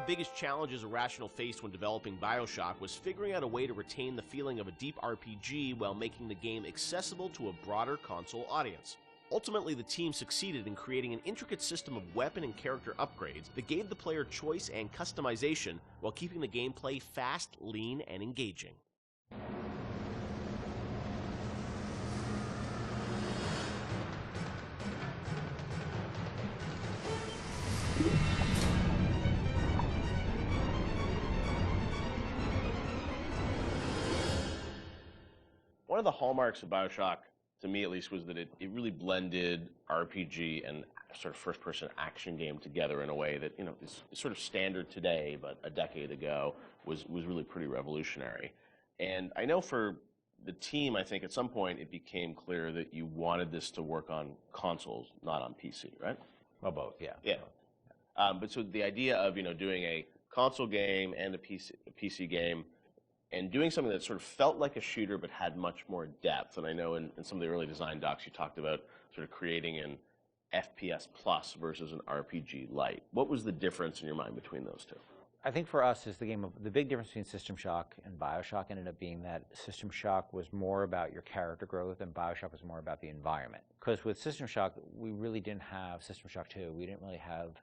biggest challenges Irrational faced when developing BioShock was figuring out a way to retain the feeling of a deep RPG while making the game accessible to a broader console audience. Ultimately, the team succeeded in creating an intricate system of weapon and character upgrades that gave the player choice and customization while keeping the gameplay fast, lean, and engaging. One of the hallmarks of BioShock, to me at least, was that it really blended RPG and sort of first-person action game together in a way that, is sort of standard today, but a decade ago was really pretty revolutionary. And I know for the team, I think at some point it became clear that you wanted this to work on consoles, not on PC, right? Well, both, yeah. Yeah. But so the idea of, doing a console game and a PC game, and doing something that sort of felt like a shooter but had much more depth. And I know in some of the early design docs you talked about sort of creating an FPS plus versus an RPG light. What was the difference in your mind between those two? I think for us, the big difference between System Shock and BioShock ended up being that System Shock was more about your character growth and BioShock was more about the environment. Because with System Shock, we really didn't have System Shock 2. We didn't really have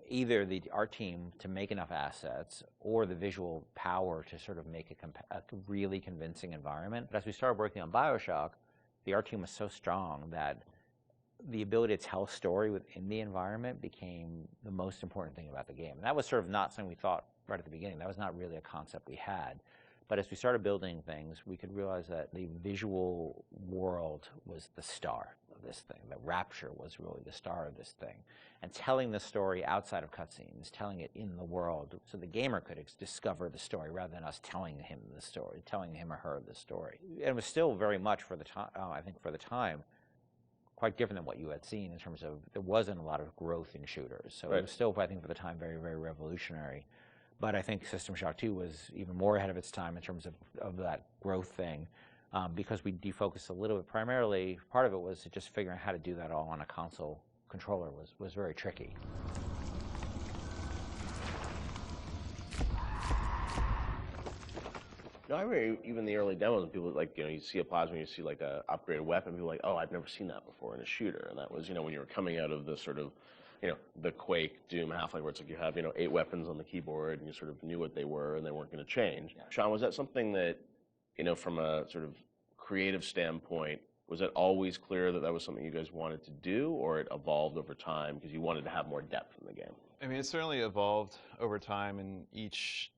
either our team to make enough assets or the visual power to sort of make a really convincing environment. But as we started working on BioShock, the art team was so strong that the ability to tell a story within the environment became the most important thing about the game. And that was sort of not something we thought right at the beginning. That was not really a concept we had. But as we started building things, we could realize that the visual world was the star of this thing. The Rapture was really the star of this thing. And telling the story outside of cutscenes, telling it in the world, so the gamer could discover the story rather than us telling him the story, telling him or her the story. And it was still very much, for the time, I think for the time, quite different than what you had seen in terms of there wasn't a lot of growth in shooters. So It was still, I think, for the time, very, very revolutionary. But I think System Shock 2 was even more ahead of its time in terms of that growth thing, because we defocused a little bit. Primarily, part of it was just figuring out how to do that all on a console controller was very tricky. I remember even the early demos, and people you see a plasma, you see like a upgraded weapon, people are like, oh, I've never seen that before in a shooter. And that was, when you were coming out of the sort of, the Quake, Doom, Half-Life, where it's like you have, 8 weapons on the keyboard, and you sort of knew what they were, and they weren't going to change. Yeah. Sean, was that something that, from a sort of creative standpoint, was it always clear that that was something you guys wanted to do, or it evolved over time because you wanted to have more depth in the game? I mean, it certainly evolved over time, and each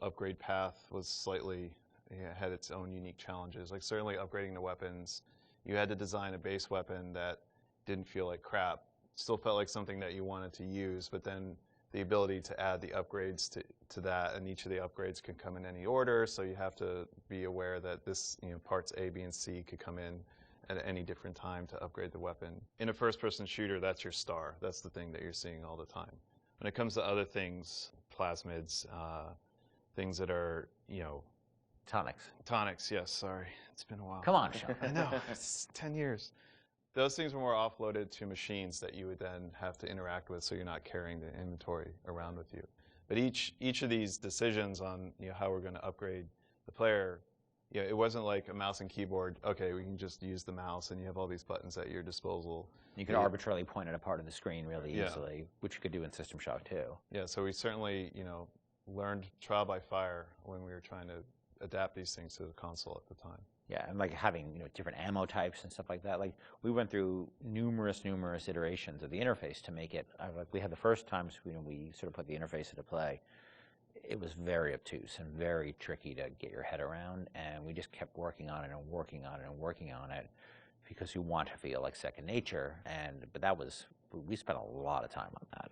upgrade path was slightly had its own unique challenges. Like certainly upgrading the weapons, you had to design a base weapon that didn't feel like crap. Still felt like something that you wanted to use, but then the ability to add the upgrades to that, and each of the upgrades can come in any order, so you have to be aware that this, parts A, B, and C could come in at any different time to upgrade the weapon. In a first-person shooter, that's your star. That's the thing that you're seeing all the time. When it comes to other things, plasmids, things that are, Tonics. Tonics, yes, sorry. It's been a while. Come on, Sean. I know, it's 10 years. Those things were more offloaded to machines that you would then have to interact with, so you're not carrying the inventory around with you. But each of these decisions on how we're going to upgrade the player, it wasn't like a mouse and keyboard. Okay, we can just use the mouse, and you have all these buttons at your disposal. You could arbitrarily point at a part of the screen really easily, which you could do in System Shock 2. Yeah, so we certainly learned trial by fire when we were trying to adapt these things to the console at the time. Yeah, and like having different ammo types and stuff like that. Like we went through numerous iterations of the interface to make it. Like we had the first times we sort of put the interface into play. It was very obtuse and very tricky to get your head around, and we just kept working on it and working on it and working on it because you want to feel like second nature. But we spent a lot of time on that.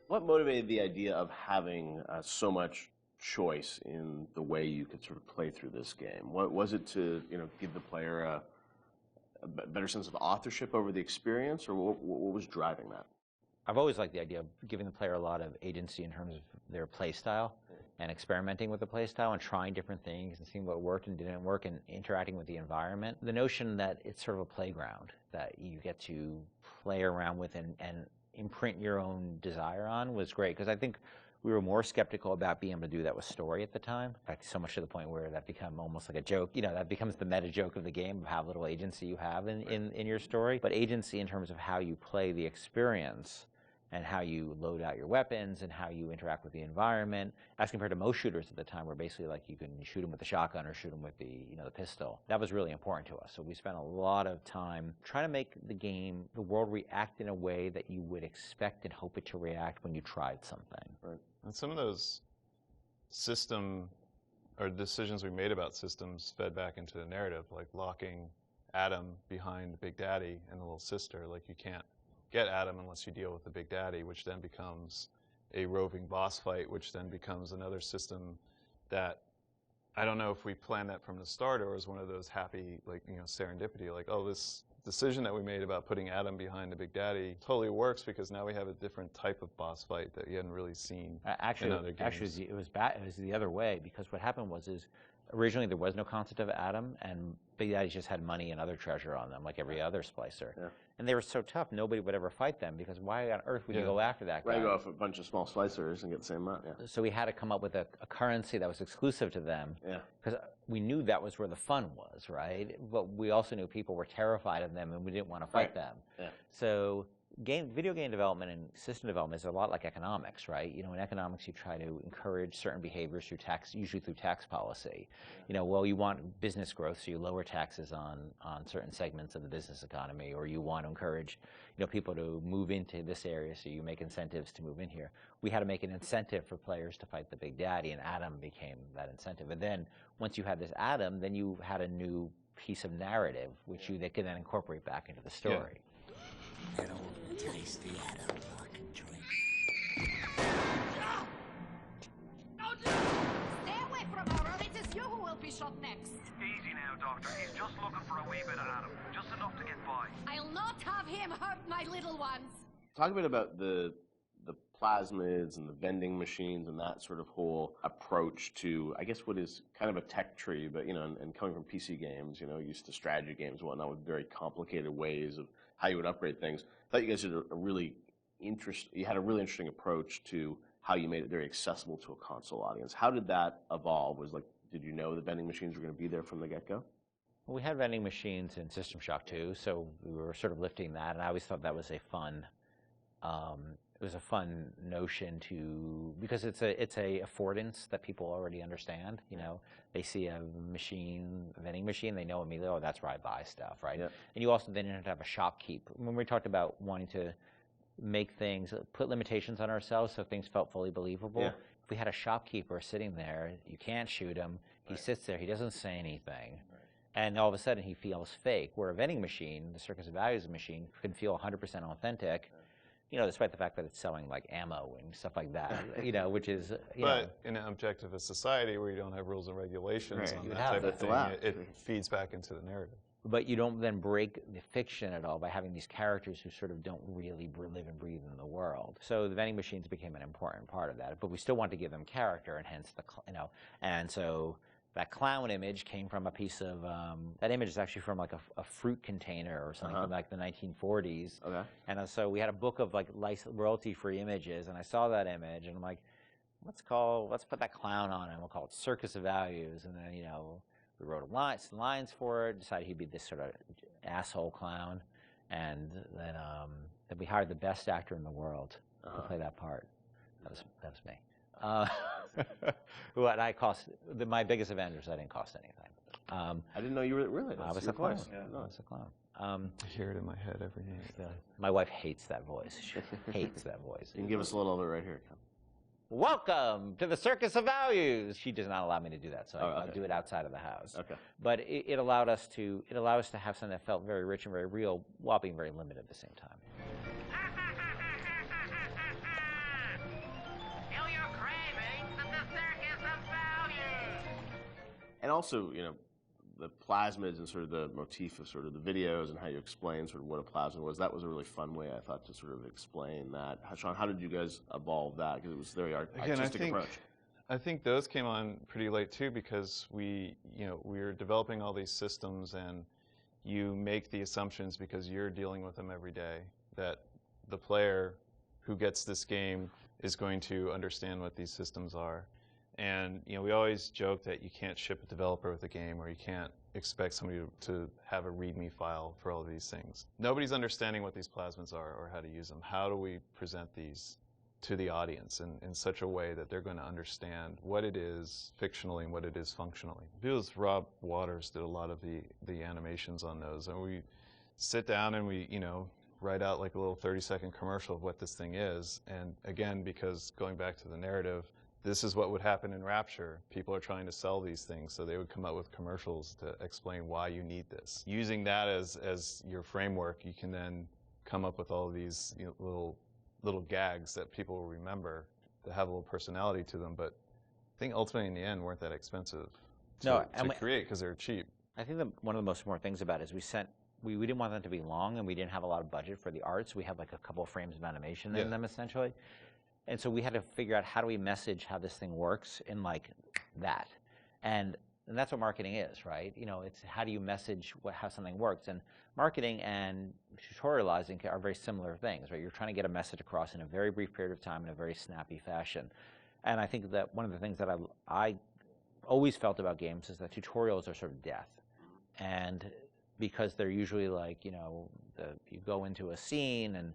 What motivated the idea of having so much choice in the way you could sort of play through this game? What was it to give the player a better sense of authorship over the experience, or what was driving that? I've always liked the idea of giving the player a lot of agency in terms of their play style. and experimenting with the playstyle and trying different things and seeing what worked and didn't work and interacting with the environment. The notion that it's sort of a playground that you get to play around with and imprint your own desire on was great, because I think we were more skeptical about being able to do that with story at the time. In fact, so much to the point where that became almost like a joke. You know, that becomes the meta joke of the game of how little agency you have in your story. But agency in terms of how you play the experience and how you load out your weapons and how you interact with the environment, as compared to most shooters at the time, where basically like you can shoot them with the shotgun or shoot them with the the pistol. That was really important to us. So we spent a lot of time trying to make the world react in a way that you would expect and hope it to react when you tried something. Right. And some of those system or decisions we made about systems fed back into the narrative, like locking Adam behind Big Daddy and the little sister. Like, you can't get Adam unless you deal with the Big Daddy, which then becomes a roving boss fight, which then becomes another system that I don't know if we planned that from the start or was one of those happy, like, serendipity, like, oh, this decision that we made about putting Adam behind the Big Daddy totally works because now we have a different type of boss fight that you hadn't really seen in other games. Actually, it was bad. It was the other way, because what happened was originally there was no concept of Adam, and Big Daddy just had money and other treasure on them, like every other splicer. Yeah. And they were so tough, nobody would ever fight them, because why on earth would you go after that guy? Right, go off a bunch of small splicers and get the same amount. Yeah. So we had to come up with a currency that was exclusive to them. Yeah. Because we knew that was where the fun was, right? But we also knew people were terrified of them, and we didn't want to fight them. Yeah. So video game development and system development is a lot like economics, right? In economics, you try to encourage certain behaviors through tax, usually through tax policy. Well, you want business growth, so you lower taxes on certain segments of the business economy, or you want to encourage, people to move into this area, so you make incentives to move in here. We had to make an incentive for players to fight the Big Daddy, and Adam became that incentive. And then once you had this Adam, then you had a new piece of narrative, which they could then incorporate back into the story. Yeah. Taste the Adam like a drink. Stay away from her, or it is you who will be shot next. Easy now, Doctor. He's just looking for a wee bit of Adam. Just enough to get by. I'll not have him hurt my little ones. Talk a bit about the plasmids and the vending machines and that sort of whole approach to, I guess, what is kind of a tech tree, but, and coming from PC games, used to strategy games and whatnot, with very complicated ways of how you would upgrade things. I thought you guys did a really interesting approach to how you made it very accessible to a console audience. How did that evolve? Did you know the vending machines were going to be there from the get-go? Well, we had vending machines in System Shock 2, so we were sort of lifting that, and I always thought that was a fun notion because it's a affordance that people already understand. They see a vending machine, they know immediately, oh, that's where I buy stuff, right? Yeah. And you also then have to have a shopkeep. When we talked about wanting to make things, put limitations on ourselves so things felt fully believable. Yeah. If we had a shopkeeper sitting there, you can't shoot him. He sits there, he doesn't say anything. Right. And all of a sudden he feels fake. Where a vending machine, the Circus of Values machine, can feel 100% authentic. Despite the fact that it's selling like ammo and stuff like that, which is, But in an objectivist society where you don't have rules and regulations on that type of thing, it feeds back into the narrative. But you don't then break the fiction at all by having these characters who sort of don't really live and breathe in the world. So the vending machines became an important part of that, but we still want to give them character, and hence and so that clown image came from a piece of, that image is actually from like a fruit container or something from like the 1940s. Okay. And so we had a book of like royalty-free images, and I saw that image, and I'm like, let's put that clown on it, and we'll call it Circus of Values. And then, we wrote some lines for it, decided he'd be this sort of asshole clown, and then we hired the best actor in the world to play that part. That was me. My biggest Avengers, I didn't cost anything. I didn't know you were really. I was a clown. Yeah. I was a clown. I hear it in my head every night. My wife hates that voice. She hates that voice. You can give us a little of it right here. Welcome to the Circus of Values. She does not allow me to do that, so I'll do it outside of the house. Okay. But it allowed us to have something that felt very rich and very real, while being very limited at the same time. And also, the plasmids and sort of the motif of sort of the videos and how you explain sort of what a plasmid was, that was a really fun way, I thought, to sort of explain that. Sean, how did you guys evolve that? Because it was a very artistic approach. I think those came on pretty late too, because we were developing all these systems, and you make the assumptions because you're dealing with them every day that the player who gets this game is going to understand what these systems are. And we always joke that you can't ship a developer with a game, or you can't expect somebody to have a README file for all of these things. Nobody's understanding what these plasmids are or how to use them. How do we present these to the audience in such a way that they're going to understand what it is fictionally and what it is functionally? Because Rob Waters did a lot of the animations on those, and we sit down and we write out like a little 30-second commercial of what this thing is. And again, because going back to the narrative, this is what would happen in Rapture. People are trying to sell these things, so they would come up with commercials to explain why you need this. Using that as your framework, you can then come up with all of these little gags that people will remember, that have a little personality to them, but I think ultimately in the end weren't that expensive to create, because they're cheap. I think one of the most important things about it is we didn't want them to be long, and we didn't have a lot of budget for the art, so we had like a couple of frames of animation in them essentially. And so we had to figure out, how do we message how this thing works in like that. And that's what marketing is, right? It's how do you message how something works. And marketing and tutorializing are very similar things, right? You're trying to get a message across in a very brief period of time in a very snappy fashion. And I think that one of the things that I always felt about games is that tutorials are sort of death. And because they're usually like, you go into a scene and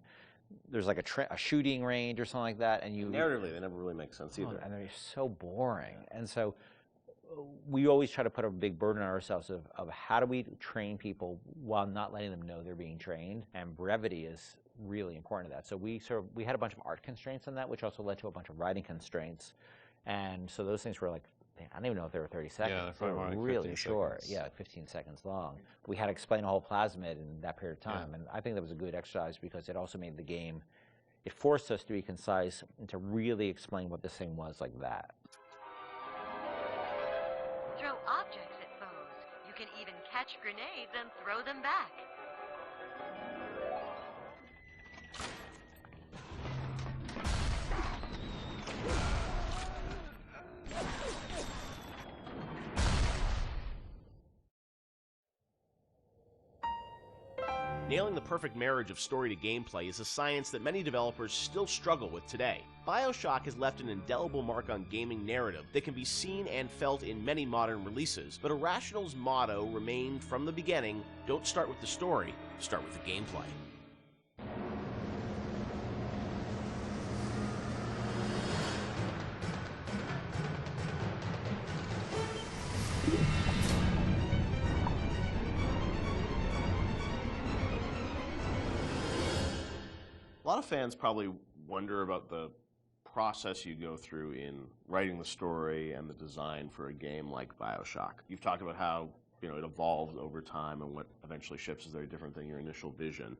there's like a shooting range or something like that, and narratively they never really make sense either, and they're so boring. And so we always try to put a big burden on ourselves of how do we train people while not letting them know they're being trained, and brevity is really important to that. So we had a bunch of art constraints on that, which also led to a bunch of writing constraints, and so those things were like, I don't even know if they were 30 seconds. Yeah, they're probably like really short. Yeah, like 15 seconds long. We had to explain a whole plasmid in that period of time, and I think that was a good exercise because it also made the game, it forced us to be concise and to really explain what this thing was like that. Throw objects at foes. You can even catch grenades and throw them back. Nailing the perfect marriage of story to gameplay is a science that many developers still struggle with today. BioShock has left an indelible mark on gaming narrative that can be seen and felt in many modern releases, but Irrational's motto remained from the beginning: don't start with the story, start with the gameplay. A lot of fans probably wonder about the process you go through in writing the story and the design for a game like BioShock. You've talked about how it evolves over time, and what eventually ships is very different than your initial vision.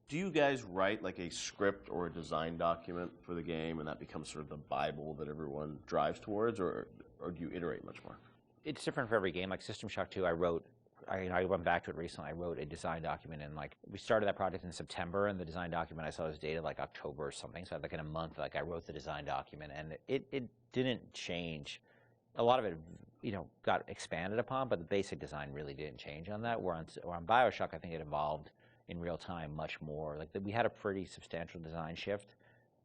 Do you guys write like a script or a design document for the game, and that becomes sort of the Bible that everyone drives towards, or do you iterate much more? It's different for every game. Like System Shock 2, I went back to it recently. I wrote a design document, and we started that project in September, and the design document I saw was dated like October or something. So like in a month, I wrote the design document, and it didn't change. A lot of it, got expanded upon, but the basic design really didn't change on that. Where on BioShock, I think it evolved in real time much more. Like we had a pretty substantial design shift,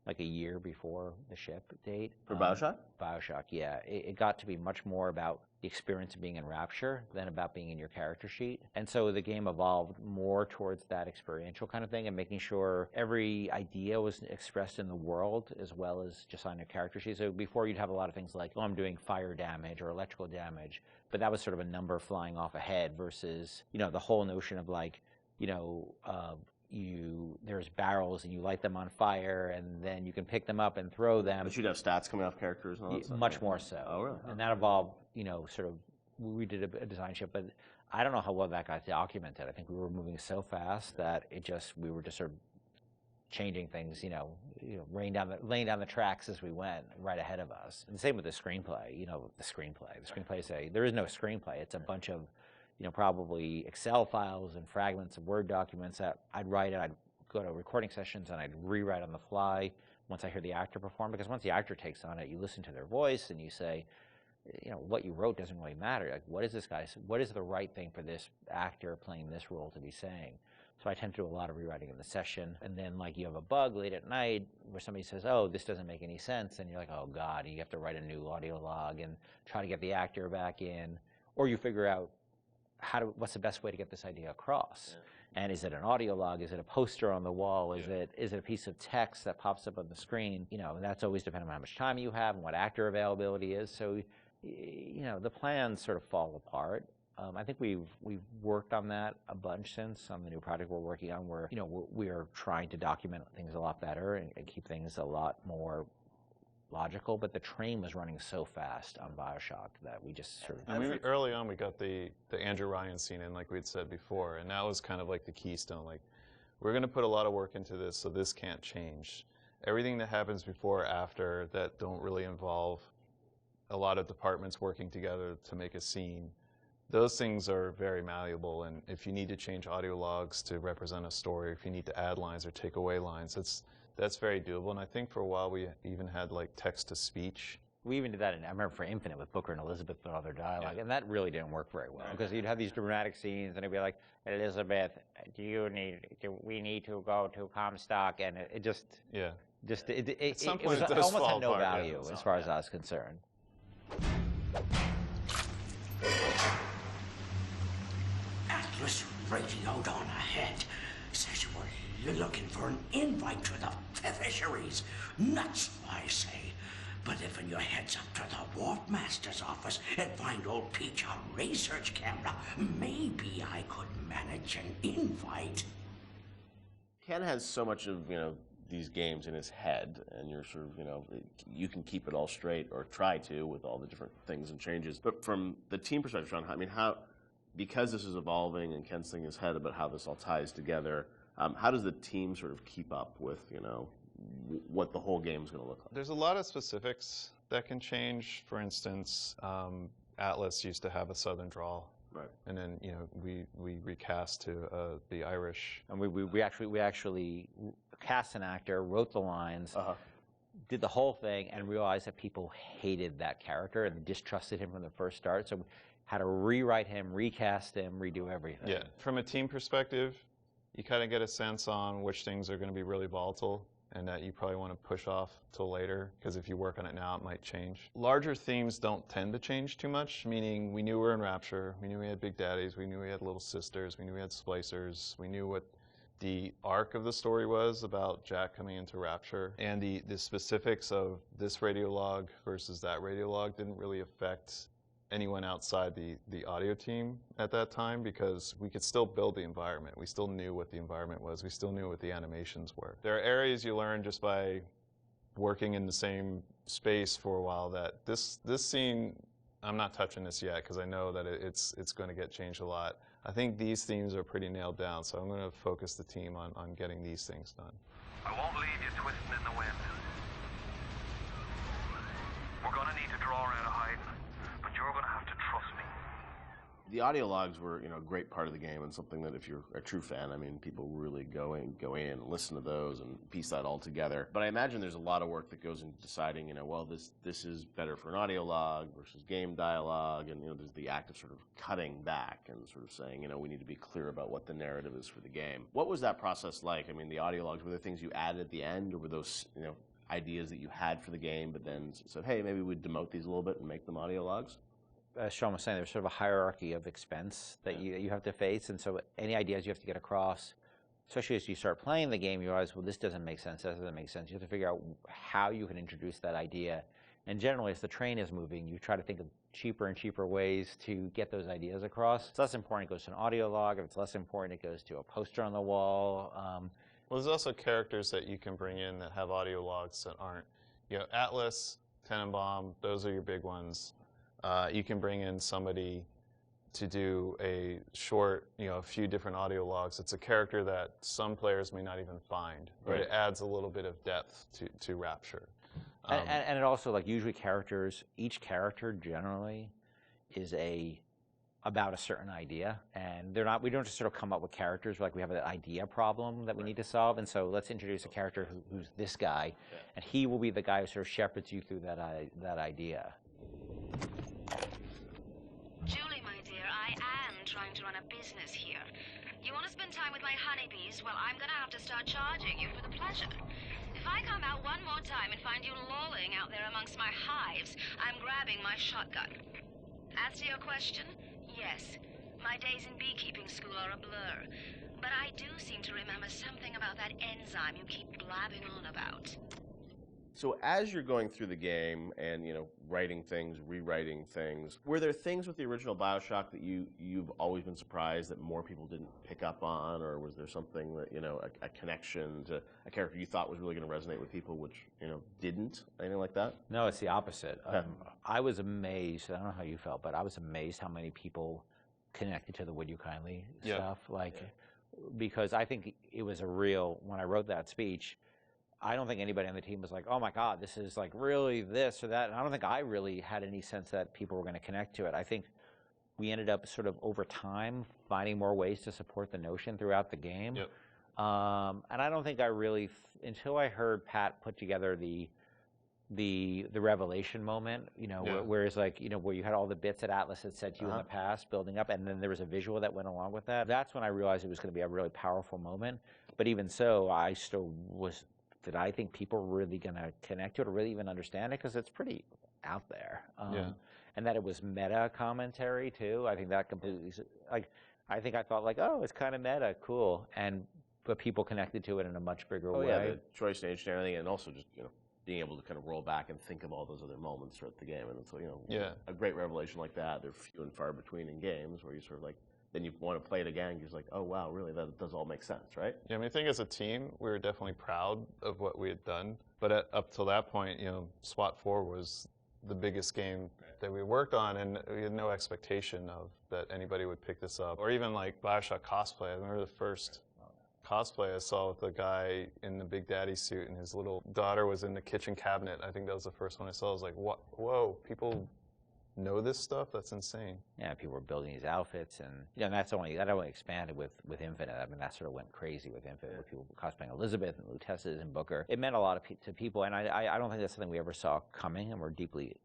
like a year before the ship date. For BioShock? BioShock, yeah. It got to be much more about the experience of being in Rapture than about being in your character sheet. And so the game evolved more towards that experiential kind of thing, and making sure every idea was expressed in the world as well as just on your character sheet. So before, you'd have a lot of things like, I'm doing fire damage or electrical damage, but that was sort of a number flying off ahead versus, the whole notion of like, there's barrels and you light them on fire, and then you can pick them up and throw them. But you'd have stats coming off characters and all that stuff? Much more so. Oh, really? And that evolved, sort of, we did a design shift, but I don't know how well that got documented. I think we were moving so fast that we were just sort of changing things, laying down the tracks as we went right ahead of us. And the same with the screenplay. The screenplay there is no screenplay. It's a bunch of probably Excel files and fragments of Word documents that I'd write, and I'd go to recording sessions and I'd rewrite on the fly once I hear the actor perform, because once the actor takes on it, you listen to their voice and you say, what you wrote doesn't really matter. Like, what is the right thing for this actor playing this role to be saying? So I tend to do a lot of rewriting in the session. And then, like, you have a bug late at night where somebody says, oh, this doesn't make any sense. And you're like, oh, God, you have to write a new audio log and try to get the actor back in. Or you figure out what's the best way to get this idea across. Yeah. And is it an audio log? Is it a poster on the wall? Is it a piece of text that pops up on the screen? That's always dependent on how much time you have and what actor availability is. So, the plans sort of fall apart. I think we've worked on that a bunch since on the new project we're working on, where we are trying to document things a lot better and keep things a lot more logical. But the train was running so fast on BioShock that we just sort of. Early on, we got the Andrew Ryan scene in, like we'd said before, and that was kind of like the keystone. Like, we're going to put a lot of work into this, so this can't change. Everything that happens before or after that don't really involve a lot of departments working together to make a scene, those things are very malleable. And if you need to change audio logs to represent a story, if you need to add lines or take away lines, that's very doable. And I think for a while we even had like text to speech. We even did that I remember for Infinite with Booker and Elizabeth and all their dialogue, and that really didn't work very well because you'd have these dramatic scenes and it'd be like, Elizabeth, we need to go to Comstock, and it just it almost had no value as far as I was concerned. Atlas radio down ahead says you were looking for an invite to the fisheries. Nuts, I say. But if your head's up to the Wharf Master's office and find old Peach a research camera, maybe I could manage an invite. Ken has so much of, these games in his head, and you're sort of, you can keep it all straight, or try to, with all the different things and changes. But from the team perspective, Sean, because this is evolving and Ken's thinking in his head about how this all ties together, how does the team sort of keep up with, what the whole game is going to look like? There's a lot of specifics that can change. For instance, Atlas used to have a Southern drawl. Right. And then, we recast to the Irish. And we actually cast an actor, wrote the lines, did the whole thing, and realized that people hated that character and distrusted him from the first start. So we had to rewrite him, recast him, redo everything. Yeah. From a team perspective, you kind of get a sense on which things are going to be really volatile and that you probably want to push off till later, because if you work on it now, it might change. Larger themes don't tend to change too much, meaning we knew we were in Rapture, we knew we had Big Daddies, we knew we had Little Sisters, we knew we had Splicers, we knew what the arc of the story was about Jack coming into Rapture, and the specifics of this radio log versus that radio log didn't really affect anyone outside the audio team at that time, because we could still build the environment. We still knew what the environment was. We still knew what the animations were. There are areas you learn just by working in the same space for a while that this scene, I'm not touching this yet because I know that it's going to get changed a lot. I think these themes are pretty nailed down, so I'm going to focus the team on getting these things done. I won't leave you twisting in the wind. We're going to need to draw out of hiding, but you're going to have to trust me. The audio logs were, a great part of the game, and something that if you're a true fan, people really go in and listen to those and piece that all together. But I imagine there's a lot of work that goes into deciding, well, this is better for an audio log versus game dialogue, and there's the act of sort of cutting back and sort of saying, we need to be clear about what the narrative is for the game. What was that process like? The audio logs, were there things you added at the end, or were those, ideas that you had for the game, but then said, hey, maybe we'd demote these a little bit and make them audio logs? As Sean was saying, there's sort of a hierarchy of expense that you have to face, and so any ideas you have to get across, especially as you start playing the game, you realize, well, this doesn't make sense, that doesn't make sense. You have to figure out how you can introduce that idea. And generally, as the train is moving, you try to think of cheaper and cheaper ways to get those ideas across. If it's less important, it goes to an audio log. If it's less important, it goes to a poster on the wall. Well, there's also characters that you can bring in that have audio logs that aren't. Atlas, Tenenbaum, those are your big ones. You can bring in somebody to do a short, a few different audio logs. It's a character that some players may not even find, but it adds a little bit of depth to Rapture. And it also, usually each character generally is a about a certain idea, and we don't just sort of come up with characters like we have an idea problem that we need to solve, and so let's introduce a character who's this guy, and he will be the guy who sort of shepherds you through that idea. Julie, my dear, I am trying to run a business here. You want to spend time with my honeybees? Well, I'm gonna have to start charging you for the pleasure. If I come out one more time and find you lolling out there amongst my hives, I'm grabbing my shotgun. As to your question, yes, my days in beekeeping school are a blur, but I do seem to remember something about that enzyme you keep blabbing on about. So as you're going through the game and, you know, writing things, rewriting things, were there things with the original BioShock that you've always been surprised that more people didn't pick up on, or was there something that, you know, a connection to a character you thought was really going to resonate with people, which, you know, didn't? Anything like that? No, it's the opposite. I was amazed. I don't know how you felt, but I was amazed how many people connected to the Would You Kindly stuff. Because I think it was when I wrote that speech, I don't think anybody on the team was like, oh my God, this is like really this or that. And I don't think I really had any sense that people were going to connect to it. I think we ended up sort of over time finding more ways to support the notion throughout the game. Yep. And I don't think I really, until I heard Pat put together the revelation moment, you know, where it's like, you know, where you had all the bits that Atlas had said to you in the past building up, and then there was a visual that went along with that. That's when I realized it was going to be a really powerful moment. But even so, I still did I think people were really going to connect to it or really even understand it? Because it's pretty out there. And that it was meta commentary, too. I think that completely, I thought, like, oh, it's kind of meta, cool. But people connected to it in a much bigger way. Yeah, the choice and everything, and also just, you know, being able to kind of roll back and think of all those other moments throughout the game. And so, you know, a great revelation like that, they're few and far between in games where you sort of like, then you want to play it again, you're just like, oh, wow, really, that does all make sense, right? Yeah, I mean, I think as a team, we were definitely proud of what we had done. But up till that point, you know, SWAT 4 was the biggest game that we worked on, and we had no expectation of that anybody would pick this up. Or even like BioShock cosplay. I remember the first cosplay I saw with the guy in the Big Daddy suit, and his little daughter was in the kitchen cabinet. I think that was the first one I saw. I was like, what? Whoa, people know this stuff? That's insane. Yeah, people were building these outfits, and you know, that only expanded with Infinite. I mean, that sort of went crazy with Infinite, with people cosplaying Elizabeth and Lutesses and Booker. It meant a lot to people, and I don't think that's something we ever saw coming, and we're deeply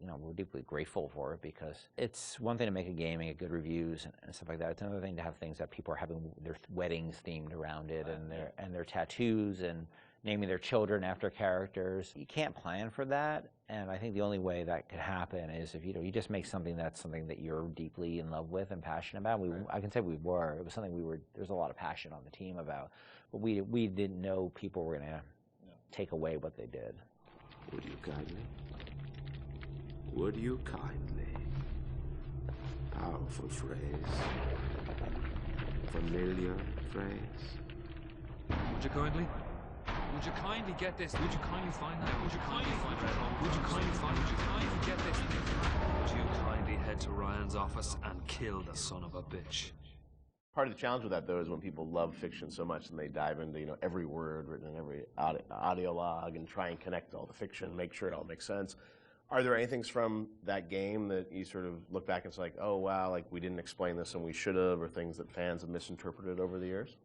grateful for it, because it's one thing to make a game and get good reviews and stuff like that. It's another thing to have things that people are having their weddings themed around it, and their tattoos and naming their children after characters. You can't plan for that, and I think the only way that could happen is if you just make something that you're deeply in love with and passionate about. I can say we were. It was something there's a lot of passion on the team about, but we didn't know people were going to take away what they did. Would you kindly? Would you kindly? Powerful phrase. Familiar phrase. Would you kindly? Would you kindly get this? Would you kindly find that? Would you kindly find it? Would you kindly find it? Would you kindly get this? Would you kindly head to Ryan's office and kill the son of a bitch? Part of the challenge with that, though, is when people love fiction so much and they dive into, you know, every word written in every audio log and try and connect all the fiction, make sure it all makes sense. Are there any things from that game that you sort of look back and it's like, oh, wow, like we didn't explain this and we should have, or things that fans have misinterpreted over the years?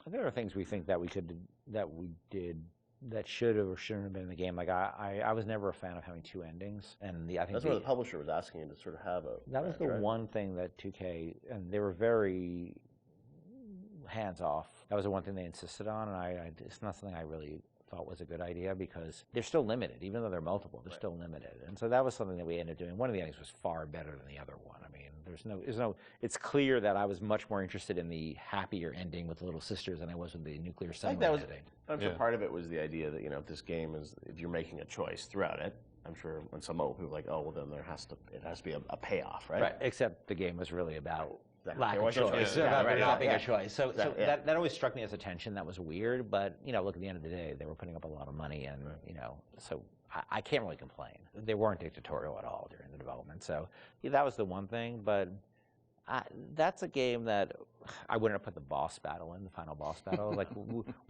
There are things we think that we did that should have or shouldn't have been in the game. Like I was never a fan of having two endings, and I think that's what the publisher was asking you to sort of have a. That was the one thing that 2K, and they were very hands off. That was the one thing they insisted on, and it's not something I really thought was a good idea, because they're still limited, even though they're multiple. They're still limited, and so that was something that we ended up doing. One of the endings was far better than the other one. I mean, there's no. It's clear that I was much more interested in the happier ending with the little sisters than I was with the nuclear submarine ending. I'm sure part of it was the idea that, you know, if this game is, if you're making a choice throughout it, I'm sure when some people are like, oh, well, then it has to be a payoff, right? Right. Except the game was really about lack of choice. About not being a choice. So that always struck me as a tension that was weird. But you know, look, at the end of the day, they were putting up a lot of money, and you know, so I can't really complain. They weren't dictatorial at all during the development. So that was the one thing. But that's a game that I wouldn't have put the boss battle in, the final boss battle. Like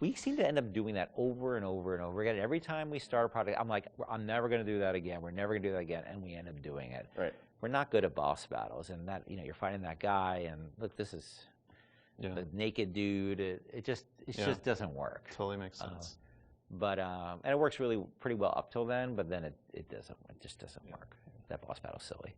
we seem to end up doing that over and over and over again. Every time we start a project, I'm like, I'm never going to do that again. We're never going to do that again, and we end up doing it. Right. we're not good at boss battles, and that you're fighting that guy, and look, this is the naked dude. It just doesn't work. Totally makes sense. But and it works really pretty well up till then, but then it just doesn't work. That boss battle's silly.